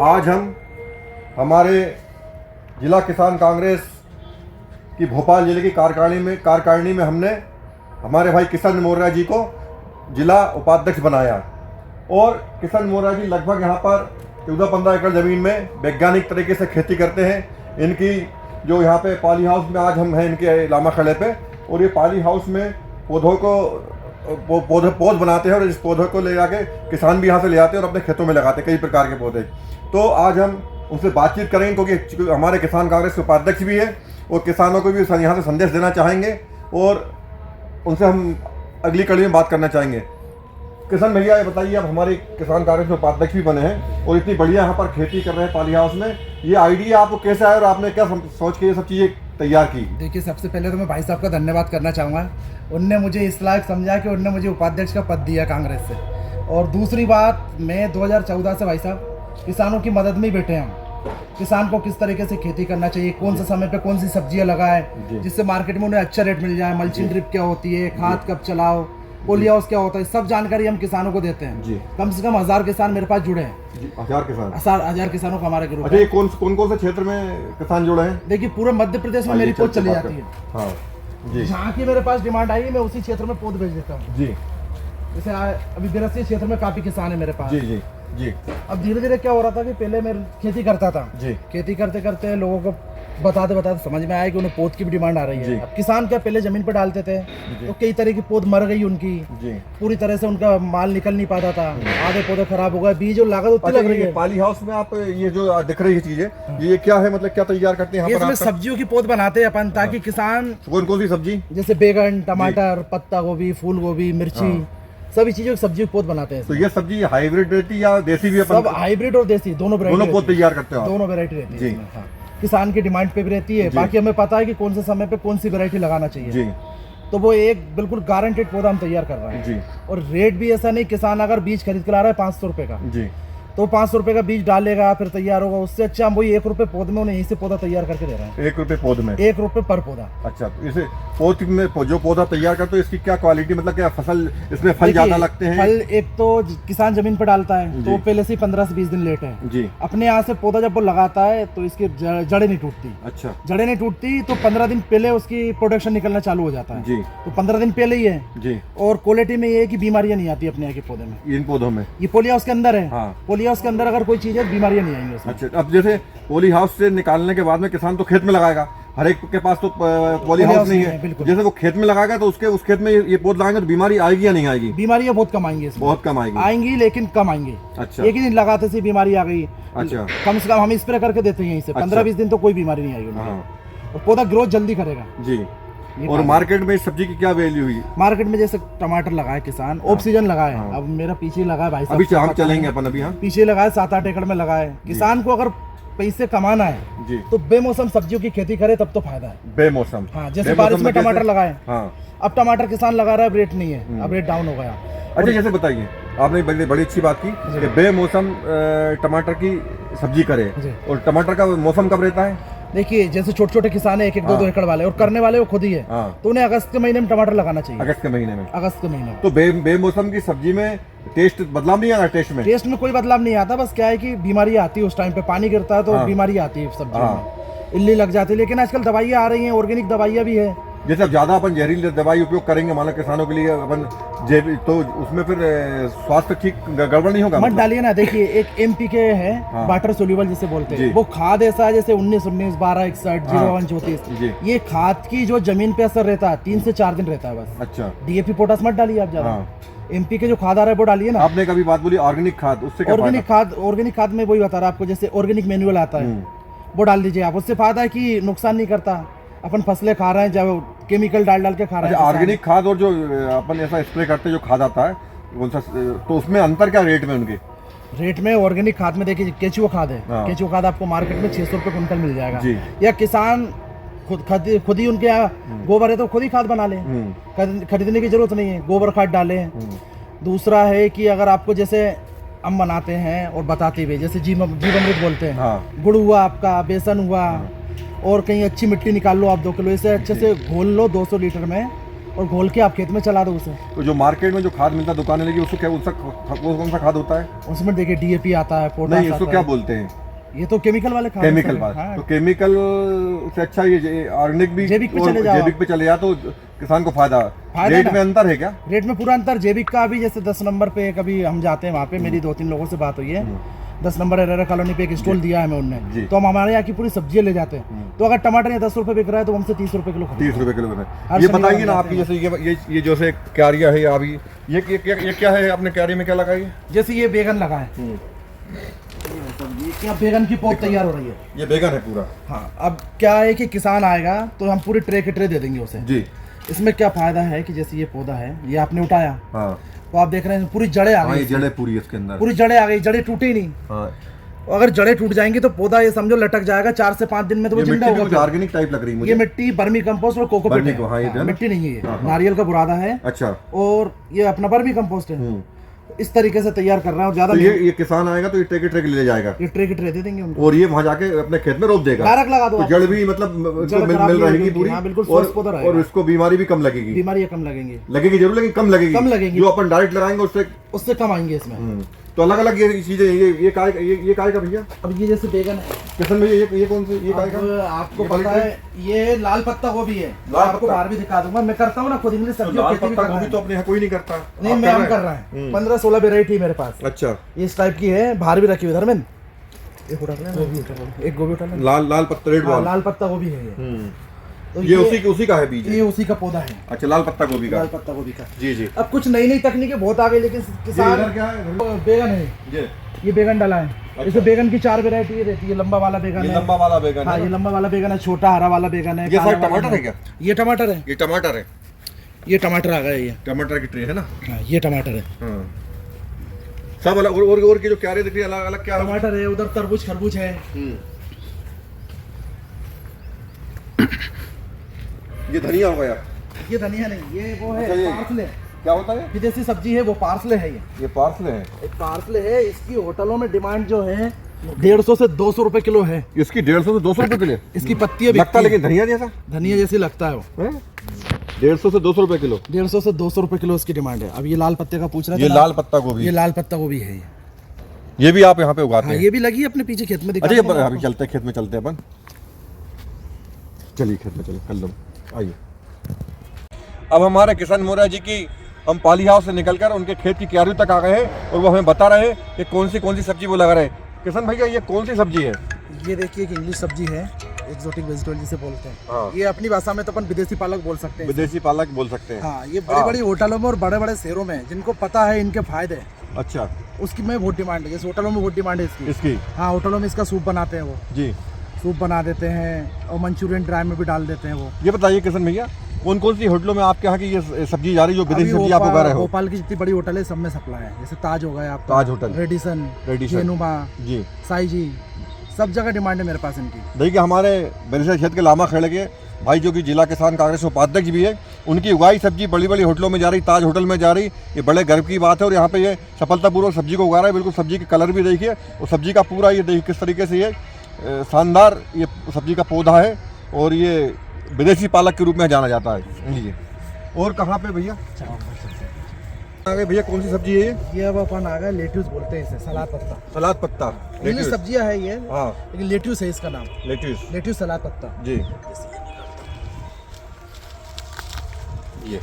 आज हम हमारे जिला किसान कांग्रेस की भोपाल जिले की कार्यकारिणी में हमने हमारे भाई किशन मोर्या जी को जिला उपाध्यक्ष बनाया और किशन मोर्या जी लगभग यहाँ पर 14-15 एकड़ ज़मीन में वैज्ञानिक तरीके से खेती करते हैं। इनकी जो यहाँ पे पॉली हाउस में आज हम हैं इनके लामा खड़े पे, और ये पॉली हाउस में पौधों को पौध बनाते हैं और इस पौधों को ले जाके किसान भी यहाँ से ले आते हैं और अपने खेतों में लगाते हैं कई प्रकार के पौधे। तो आज हम उनसे बातचीत करेंगे क्योंकि हमारे किसान कांग्रेस के उपाध्यक्ष भी है और किसानों को भी यहाँ से संदेश देना चाहेंगे और उनसे हम अगली कड़ी में बात करना चाहेंगे। किशन भैया ये बताइए, आप हमारे किसान कांग्रेस में उपाध्यक्ष भी बने हैं और इतनी बढ़िया यहाँ पर खेती कर रहे हैं पॉली हाउस में, ये आइडिया आपको कैसे आया और आपने क्या सोच के ये सब चीज़ें तैयार की? देखिए, सबसे पहले तो मैं भाई साहब का धन्यवाद करना चाहूँगा। उनने मुझे इस लायक समझा कि उनने मुझे उपाध्यक्ष का पद दिया कांग्रेस से। और दूसरी बात, मैं 2014 से भाई साहब किसानों की मदद में ही बैठे हैं। किसान को किस तरीके से खेती करना चाहिए, कौन से समय पे कौन सी सब्जियां लगाए जिससे मार्केट में उन्हें अच्छा रेट मिल जाए, मल्चिंग ड्रिप क्या होती है, खाद कब चलाओ, पॉली हाउस क्या होता है, सब जानकारी हम किसानों को देते हैं। कम से कम 1000 किसान मेरे पास जुड़े हैं। 1000 किसानों का हमारा ग्रुप है। कौन से क्षेत्र में किसान जुड़े हैं? देखिए, पूरे मध्य प्रदेश में मेरी पहुंच चली जाती है। हाँ जी। जहाँ की मेरे पास डिमांड आई है मैं उसी क्षेत्र में पौध भेज देता हूँ जी। जैसे अभी बिरसी क्षेत्र में काफी किसान है मेरे पास जी जी जी। अब धीरे धीरे क्या हो रहा था कि पहले मैं खेती करता था जी, खेती करते करते लोगों को बताते समझ में आया कि उन्हें पौध की भी डिमांड आ रही है। अब किसान क्या पहले जमीन पर डालते थे तो कई तरह की पौध मर गई उनकी, पूरी तरह से उनका माल निकल नहीं पाता था, आधे पौधे खराब हो गए, बीज और लागत उतनी लग रही है। पॉली हाउस में आप ये जो दिख रही है चीजें, ये क्या है, मतलब क्या तैयार करते हैं? इसमें सब्जियों की पौध बनाते हैं अपन, ताकि किसान कौन सी सब्जी, जैसे बैगन, टमाटर, पत्ता गोभी, फूल गोभी, मिर्ची, सभी चीजों की सब्जी पौध बनाते हैं। तो ये सब्जी हाइब्रिड रहती है या देसी भी? सब हाइब्रिड और देसी दोनों पौध तैयार करते हैं, दोनों वैरायटी रहती है। हाँ, किसान की डिमांड पे भी रहती है। बाकी हमें पता है कि कौन से समय पे कौन सी वैरायटी लगाना चाहिए जी। तो वो एक बिल्कुल गारंटेड पौधा हम तैयार कर रहे हैं जी। और रेट भी ऐसा नहीं, किसान अगर बीज खरीद कर ला रहा है 500 रुपए का जी, तो 500 रुपए का बीज डालेगा फिर तैयार होगा, उससे अच्छा हम वही 1 रुपए पौध में उन्हें यहीं से पौधा तैयार करके दे रहे हैं। 1 रुपए पौध में? 1 रुपए पर पौधा। अच्छा, तो इसे पौध में जो पौधा तैयार करते हो इसकी क्या क्वालिटी, मतलब क्या फसल इसमें फल ज्यादा लगते हैं? फल एक तो किसान जमीन पर डालता है तो पहले से 15 से 20 दिन लेट है जी। अपने यहाँ से पौधा जब वो लगाता है तो इसकी जड़ें नहीं टूटती। अच्छा, जड़ें नहीं टूटती तो 15 दिन पहले उसकी प्रोडक्शन निकलना चालू हो जाता है जी। तो 15 दिन पहले ही है जी। और क्वालिटी में ये है कि बीमारियां नहीं आती अपने यहाँ के पौधे में, इन पौधों में। ये पॉली हाउस के अंदर है। पॉली हाउस के अंदर अगर कोई चीज है बीमारियां नहीं आएंगी उसमें। अच्छा, अब जैसे पॉली हाउस से निकालने के बाद में किसान तो खेत में लगाएगा, हर एक के पास तो पॉली हाउस नहीं है। जैसे वो खेत में लगाएगा तो उस खेत में ये पौध लगाएंगे तो बीमारी आएगी या नहीं आएगी? बीमारियां बहुत कम आएंगी, बहुत कम आएंगी लेकिन कम आएंगी। अच्छा, एक ही दिन लगाते से बीमारी आ गई। अच्छा, कम से कम हम स्प्रे करके देते हैं इससे 15-20 दिन तो कोई बीमारी नहीं आएगी और पौधा ग्रोथ जल्दी करेगा जी। और मार्केट में सब्जी की क्या वैल्यू हुई? मार्केट में जैसे टमाटर लगाए किसान, ऑफ सीजन लगाए, अब मेरा पीछे लगा है भाई साहब, अभी हम चलेंगे अपन अभी। हाँ, पीछे लगाए 7-8 एकड़ में लगाए। किसान को अगर पैसे कमाना है जी तो बेमौसम सब्जियों की खेती करे तब तो फायदा है। बेमौसम? हाँ, जैसे बारिश में टमाटर लगाए। हाँ, अब टमाटर किसान लगा रहा है, रेट नहीं है, अब रेट डाउन हो गया। अच्छा, जैसे बताइए, आपने बड़ी अच्छी बात की कि बेमौसम टमाटर की सब्जी करे, और टमाटर का मौसम कब रहता है? देखिए, जैसे छोटे छोटे किसान है 1-1, 2-2 एकड़ वाले और करने वाले वो खुद ही है, तो उन्हें अगस्त के महीने में टमाटर लगाना चाहिए। अगस्त के महीने में तो बेमौसम की सब्जी में टेस्ट बदलाव नहीं आता? टेस्ट में कोई बदलाव नहीं आता, बस क्या है कि बीमारी आती है उस टाइम पे, पानी गिरता है तो बीमारी आती है सब्जी में, इल्ली लग जाती है। लेकिन आजकल दवाइयाँ आ रही हैं, ऑर्गेनिक दवाइयाँ भी है। जैसे अब ज्यादा अपन जहरीली दवाई उपयोग करेंगे मान लो किसानों के लिए अपन तो उसमें फिर स्वास्थ्य ठीक गड़बड़ नहीं होगा? मत डालिए ना। देखिए, एक MPK है, वाटर सोल्यूबल जिसे बोलते हैं, वो खाद ऐसा है जैसे 19-19, 12-61, 01, 34, ये खाद की जो जमीन पे असर रहता है 3 से 4 दिन रहता है बस। अच्छा, DAP पोटास मत डालिए आप ज्यादा। MPK जो खाद आ रहा है वो डालिए ना। आपने कभी बात बोली ऑर्गेनिक खाद, उससे क्या? ऑर्गेनिक खाद में वही बता रहा आपको, जैसे ऑर्गेनिक मैनुअल आता है वो डाल दीजिए आप, उससे फायदा है कि नुकसान नहीं करता। अपन फसलें खा रहे हैं जब केमिकल डाल के खा रहे हैं। ऑर्गेनिक खाद और जो अपन ऐसा स्प्रे करते हैं जो खाद आता है कौन सा, तो उसमें अंतर क्या रेट में? उनके रेट में ऑर्गेनिक खाद में देखिए केचुआ खाद है, केचुआ खाद आपको मार्केट में 600 रुपये कुंटल मिल जाएगा। या किसान खुद ही उनके यहाँ गोबर है तो खुद ही खाद बना ले, खरीदने की जरूरत नहीं है, गोबर खाद डाले। दूसरा है कि अगर आपको जैसे हम बनाते हैं और बताते हुए, जैसे जीवामृत बोलते हैं, गुड़ हुआ आपका, बेसन हुआ, और कहीं अच्छी मिट्टी निकाल लो आप 2 किलो, इसे अच्छे से घोल लो 200 लीटर में और घोल के आप खेत में चला दो उसे। तो जो मार्केट में जो खाद मिलता है दुकानें लगी उसको क्या वो कौन सा खाद होता है? उसमें देखिए डीएपी आता है, पोटाश नहीं उसको आता क्या है। बोलते हैं? ये तो केमिकल वाले खाद केमिकल हैं। वाले। हाँ। तो केमिकल से अच्छा ये ऑर्गेनिक भी जैविक पे चले जाओ। जैविक पे चले जाओ तो किसान को फायदा। रेट में अंतर है क्या? रेट में पूरा अंतर। जैविक का अभी जैसे 10 नंबर पे कभी हम जाते हैं वहाँ पे, मेरी 2-3 लोगों से बात हुई है, 10 नंबर एरेरा कॉलोनी पे एक स्टॉल दिया है हमें उनने, तो हम हमारे यहाँ की पूरी सब्जियाँ ले जाते हैं। तो अगर टमाटर यहाँ 10 रुपए बिक रहा है तो हमसे 30 रुपए किलो। 30 रुपए किलो में। ये बताइए ना आपकी जैसे ये जैसे क्यारिया है अभी ये क्या है? आपने क्यारी में क्या लगाई है? जैसे ये बैगन लगा है, क्या बैगन की पौध तैयार हो रही है। ये बैगन है पूरा। हाँ, अब क्या है कि किसान आएगा तो हम पूरी ट्रे के ट्रे दे देंगे उसे जी। इसमें क्या फायदा है कि जैसे ये पौधा है, ये आपने उठाया, हाँ, तो आप देख रहे हैं पूरी जड़ें आ गई। जड़ें पूरी इसके अंदर, पूरी जड़ें आ गई, जड़ें टूटी ही नहीं। हाँ। अगर जड़ें टूट जाएंगी तो पौधा ये समझो लटक जाएगा, 4 से 5 दिन में तो वो जिंदा होगा। ऑर्गेनिक टाइप लग रही है मुझे। ये मिट्टी बर्मी कंपोस्ट और कोकोपीट है। हाँ, ये मिट्टी नहीं है, ये नारियल का बुरादा है। अच्छा। और ये अपना बर्मी कंपोस्ट है। इस तरीके से तैयार कर रहा है। और ज्यादा तो ये किसान आएगा तो ये ट्रे के ट्रे ले जाएगा, ये ट्रे के ट्रे दे देंगे उनको, और ये वहाँ जाके अपने खेत में रोप देगा। डायरेक्ट लगा दो। तो जड़ भी मतलब मिल रहेगी पूरी। हाँ, बिल्कुल। और इसको बीमारी भी कम लगेगी। बीमारियां कम लगेंगी जरूर, लेकिन कम लगेगी। जो अपन डायरेक्ट लगाएंगे उससे कम आएंगे इसमें। तो अलग अलग ये चीजें ये काय का भैया? अब ये जैसे बैगन है किसान भैया, ये कौन सी ये काय का? आपको पता है ये लाल पत्ता गोभी है। आपको बाहर भी दिखा दूंगा, मैं करता हूँ ना खुद इंग्लिश सब्जी। लाल पत्ता गोभी तो अपने यहाँ कोई नहीं करता। नहीं, मैं हम कर रहा है। 15-16 वेरायटी मेरे पास। अच्छा। इस टाइप की है, बाहर भी रखी हुई। धर्मेंद्र एक गोभी उठा लेना। लाल पत्ता रेड वाला लाल पत्ता गोभी है ये। तो ये उसी का है बीज? ये उसी का पौधा है। अच्छा, लाल पत्ता गोभी का। लाल पत्ता गोभी का। जी जी। अब कुछ नई तकनीकें बहुत आ गई, लेकिन किसान क्या है? बैगन है। ये बैगन डाला है। अच्छा। इसमें बैगन की 4 वेरायटी रहती है। लंबा वाला बैगन है। लंबा वाला बैगन। हाँ, ये लंबा वाला बैगन है। छोटा हरा वाला बैगन है। ये सारा टमाटर है क्या? ये टमाटर है। ये टमाटर है। ये टमाटर आ गया। ये टमाटर की ट्रे है ना? हाँ, ये टमाटर है। हाँ। सब अलग। और की जो क्यारे दिख रही है अलग अलग। क्या टमाटर है, उधर तरबूज खरबूज है। ये धनिया हो गया। ये धनिया नहीं, ये वो है। अच्छा, ये पार्सले। क्या होता है? विदेशी सब्जी है वो, पार्सले है। ये पार्सले है। एक पार्सले है। इसकी होटलों में डिमांड जो है 150 से 200 रुपए किलो है। इसकी 150 से 200 रुपए किलो। इसकी पत्तियां लगता लेकिन धनिया जैसा। धनिया जैसी लगता है वो। 150 से 200 रुपए किलो। 150 से 200 रुपए किलो इसकी डिमांड है। अब ये लाल पत्ते का पूछ रहा था। ये लाल पत्ता गोभी। ये लाल पत्ता गोभी है। ये भी आप यहाँ पे उगाते हैं? ये भी लगी है अपने पीछे खेत में। अच्छा, अभी चलते हैं खेत में, चलते हैं अपन। चलिए खेत में चलिए, कल आइए। अब हमारे किसान मोरा जी की हम पाली हाउस से निकलकर उनके खेत की क्यारी तक आ गए हैं और वो हमें बता रहे हैं कि कौन सी सब्जी वो लगा रहे हैं। किसान भैया, ये कौन सी सब्जी है? ये देखिए एक इंग्लिश सब्जी है, एक्सोटिक वेजिटेबल जिसे बोलते हैं। हाँ। ये अपनी भाषा में तो अपन विदेशी पालक बोल सकते हैं। विदेशी पालक बोल सकते हैं। हाँ, ये बड़ी बड़ी होटलों में और बड़े बड़े शहरों में जिनको पता है इनके फायदे, अच्छा, उसकी में बहुत डिमांड है। जैसे होटलों में बहुत डिमांड है इसकी। हाँ, होटलों में इसका सूप बनाते हैं वो। जी, सूप बना देते हैं और मंचूरियन ड्राई में भी डाल देते हैं वो। ये बताइए किसान भैया, कौन सी होटलों में आपके यहाँ की ये सब्जी जा रही है जो विदेशी सब्जी आप उगा रहे हो? भोपाल की जितनी बड़ी होटल है सब में सप्लाई है। जैसे ताज हो गया आपका, ताज होटल, रेडिसन, जेनुमा जी, साई जी, सब जगह डिमांड है मेरे पास इनकी। देखिए, हमारे बेलसा क्षेत्र के लामा खेड़े के भाई जो कि जिला किसान कांग्रेस उपाध्यक्ष भी है, उनकी उगाई सब्जी बड़ी बड़ी होटलों में जा रही, ताज होटल में जा रही। ये बड़े गर्व की बात है। और यहाँ पे ये सफलतापूर्वक सब्जी को उगा रहा है। बिल्कुल सब्जी के कलर भी देखिए, और सब्जी का पूरा ये देखिए किस तरीके से ये शानदार ये सब्जी का पौधा है, और ये विदेशी पालक के रूप में जाना जाता है। समझिए। और कहाँ पे भैया आगे भैया, कौन सी सब्जी है ये? अब अपन आ गए लेट्यूस बोलते हैं इसे, सलाद पत्ता। सलाद पत्ता, इंग्लिश सब्जियां है ये। हाँ, लेकिन लेट्यूस है इसका नाम। लेट्यूस सलाद पत्ता जी। ये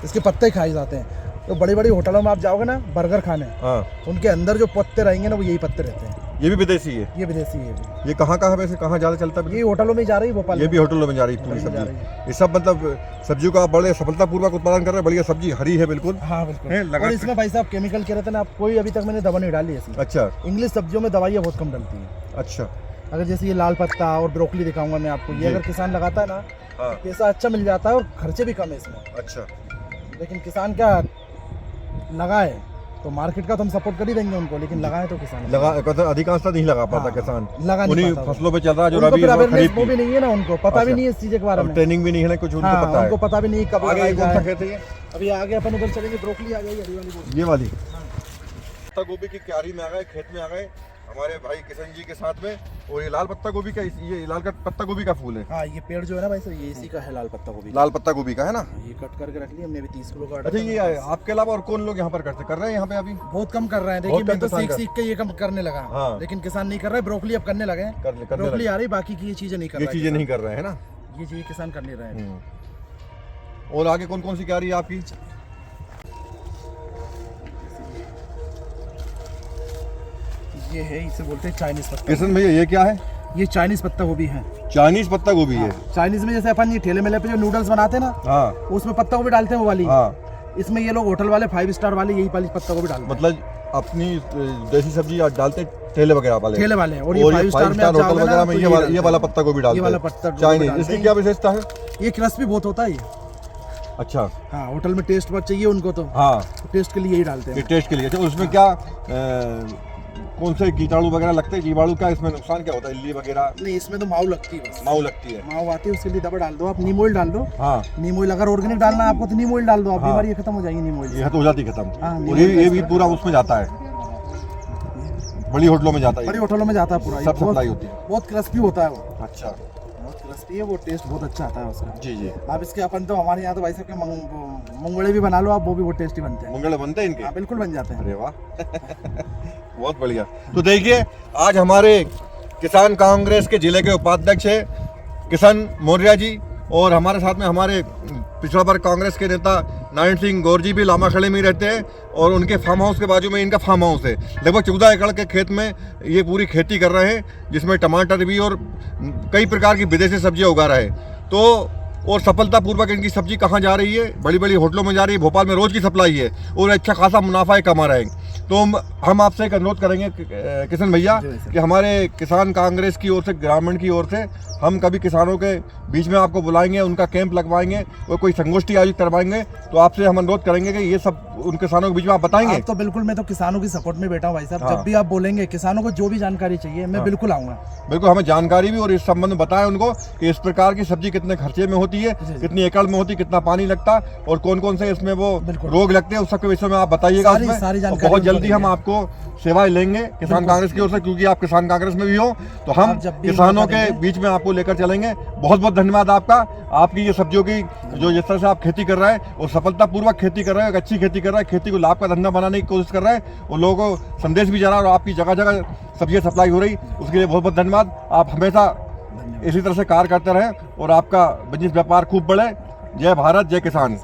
इसके पत्ते खाए जाते हैं। तो बड़ी बड़ी होटलों में आप जाओगे ना बर्गर खाने, हाँ, उनके अंदर जो पत्ते रहेंगे ना वो यही पत्ते रहते हैं। ये भी विदेशी है? ये विदेशी है। ये कहाँ है वैसे, कहाँ ज़्यादा चलता है? ये होटलों में जा रही है भोपाल। ये भी होटलों में जा रही है पूरी सब्जी। ये सब मतलब सब्जियों का आप बड़े सफलतापूर्वक उत्पादन कर रहे हैं। बढ़िया सब्जी, हरी है बिल्कुल। हाँ बिल्कुल। और इसमें भाई साहब केमिकल कह रहे थे ना आप, कोई अभी तक मैंने दवा नहीं डाली ऐसी। अच्छा। इंग्लिश सब्जियों में दवाइयाँ बहुत कम डलती है। अच्छा। अगर जैसे ये लाल पत्ता और ब्रोकली दिखाऊंगा मैं आपको, ये अगर किसान लगाता है ना, पैसा अच्छा मिल जाता है और खर्चे भी कम है इसमें। अच्छा। लेकिन किसान क्या लगाए तो मार्केट का तो हम सपोर्ट कर ही देंगे उनको, लेकिन लगाए तो किसान अधिकांशता नहीं लगा पाता। किसान लगा उन्हीं फसलों पे चल रहा है जो रबी और खरीफ वो भी नहीं है ना, उनको पता भी नहीं है इस चीज के बारे में। ट्रेनिंग भी नहीं है ना कुछ, उनको पता है। उनको पता भी नहीं कब आगे कौन सा खेत है ये? अभी आगे अपन उधर चलेंगे, ब्रोकली आ गई, हरी वाली। ये वाली पत्ता गोभी की क्यारी में आ गए, खेत में आ गए। हमारे भाई किशन जी के साथ में। और ये लाल पत्ता गोभी का, ये लाल का पत्ता गोभी का फूल है। हाँ, ये पेड़ जो है ना भाई साहब, ये इसी का है, लाल पत्ता गोभी। लाल पत्ता गोभी का है ना। ये कट करके रख लिया हमने, अभी 30 किलो का। अच्छा, ये आपके अलावा और कौन लोग यहाँ पर कर रहे हैं यहाँ पे? अभी बहुत कम कर रहे हैं। देखिए मैं तो सीख के ये कम करने लगा। हाँ। लेकिन किसान नहीं कर रहे। ब्रोकली अब करने लगे, ब्रोकली आ रही, बाकी की ये चीजें नहीं कर रहे। ये चीजें नहीं कर रहे हैं ना, ये चीजें किसान कर नहीं रहे हैं। और आगे कौन कौन सी क्या रही है आपकी? ये है, इसे बोलते हैं चाइनीज पत्ता। किशन भैया ये क्या है? ये चाइनीज पत्ता गोभी है। चाइनीज पत्ता गोभी है। चाइनीज में जैसे अपन ये ठेले मेले पे जो नूडल्स बनाते हैं ना, हाँ, उसमें पत्ता गोभी डालते हैं वो वाली। हाँ। इसमें ये लोग होटल वाले 5 स्टार वाले यही वाली पत्ता गोभी डालते हैं। मतलब अपनी देसी सब्जी डालते ठेले वगैरह वाले। ठेले वाले। और ये 5 स्टार में होटल वगैरह में ये वाला पत्ता गोभी डालते हैं। ये वाला पत्ता चाइनीज। इसकी क्या विशेषता है? ये क्रिस्पी बहुत होता है ये। अच्छा। हाँ, होटल में टेस्ट बहुत चाहिए उनको, तो हाँ, टेस्ट के लिए यही डालते हैं। टेस्ट के लिए। अच्छा, उसमें क्या कौन से कीटाणु वगैरह लगते हैं? जीवाणु क्या इसमें नुकसान क्या होता है? इल्ली वगैरह? नहीं, इसमें तो माऊ लगती है बस। माऊ लगती है। माऊ आती है, उसके लिए दवा डाल दो आप। नीम ऑयल डाल दो। हाँ, नीम ऑयल अगर ऑर्गेनिक डालना है आपको तो नीम ऑयल डाल दो आप। बीमारी ये खत्म हो जाएगी नीम ऑयल से। यह तो हो जाती खत्म। हाँ, और ये भी पूरा उसमें जाता है, बड़ी होटलों में जाता है। बड़ी होटलों में जाता है पूरा, सब सप्लाई होती है। बहुत क्रिस्पी होता है वो। अच्छा, बहुत क्रिस्पी है वो, टेस्ट बहुत अच्छा आता है उसका। जी जी। आप इसके अपन तो हमारे यहाँ तो भाई साहब मंगोड़े भी बना लो आप, वो भी बहुत टेस्टी बनते हैं। मंगल बनते हैं इनके? हाँ, बिल्कुल बन जाते हैं। अरे वाह बहुत बढ़िया। तो देखिए, आज हमारे किसान कांग्रेस के जिले के उपाध्यक्ष है किशन मौर्य जी, और हमारे साथ में हमारे पिछड़ा वर्ग कांग्रेस के नेता नारायण सिंह गौर जी भी लामाखड़े में रहते हैं, और उनके फार्म हाउस के बाजू में इनका फार्म हाउस है। लगभग 14 एकड़ के खेत में ये पूरी खेती कर रहे हैं, जिसमें टमाटर भी और कई प्रकार की विदेशी सब्जियां उगा रहे हैं। तो और सफलतापूर्वक इनकी सब्जी कहाँ जा रही है? बड़ी बड़ी होटलों में जा रही है। भोपाल में रोज़ की सप्लाई है और अच्छा खासा मुनाफा कमा रहे हैं। तो हम आपसे एक अनुरोध करेंगे किशन भैया कि हमारे किसान कांग्रेस की ओर से, ग्रामीण की ओर से, हम कभी किसानों के बीच में आपको बुलाएंगे, उनका कैंप लगवाएंगे और कोई संगोष्ठी आयोजित करवाएंगे, तो आपसे हम अनुरोध करेंगे कि ये सब उन किसानों के बीच में आप बताएंगे। आप तो बिल्कुल, मैं तो किसानों की सपोर्ट में बैठा हूँ भाई साहब। हाँ। जब भी आप बोलेंगे, किसानों को जो भी जानकारी चाहिए, मैं बिल्कुल आऊँगा। बिल्कुल, हमें जानकारी भी और इस संबंध में बताएं उनको कि इस प्रकार की सब्जी कितने खर्चे में होती है, कितनी एकड़ में होती है, कितना पानी लगता है और कौन कौन से इसमें वो रोग लगते हैं, उस सब के विषय में आप बताइएगा। सारी जानकारी बहुत जल्दी हम आपको सेवाएं लेंगे किसान कांग्रेस की ओर से, क्योंकि आप किसान कांग्रेस में भी हो, तो हम किसानों के बीच में आपको लेकर चलेंगे। बहुत बहुत धन्यवाद आपका। आपकी ये सब्जियों की जो जिस तरह से आप खेती कर रहे हैं और सफलतापूर्वक खेती कर रहे हैं, अच्छी खेती कर रहे हैं, खेती को लाभ का धंधा बनाने की कोशिश कर रहे हैं और लोगों को संदेश भी जा रहा है और आपकी जगह जगह सब्जियां सप्लाई हो रही, उसके लिए बहुत बहुत धन्यवाद। आप हमेशा इसी तरह से कार्य करते रहें और आपका बिजनेस व्यापार खूब बढ़े। जय भारत, जय किसान।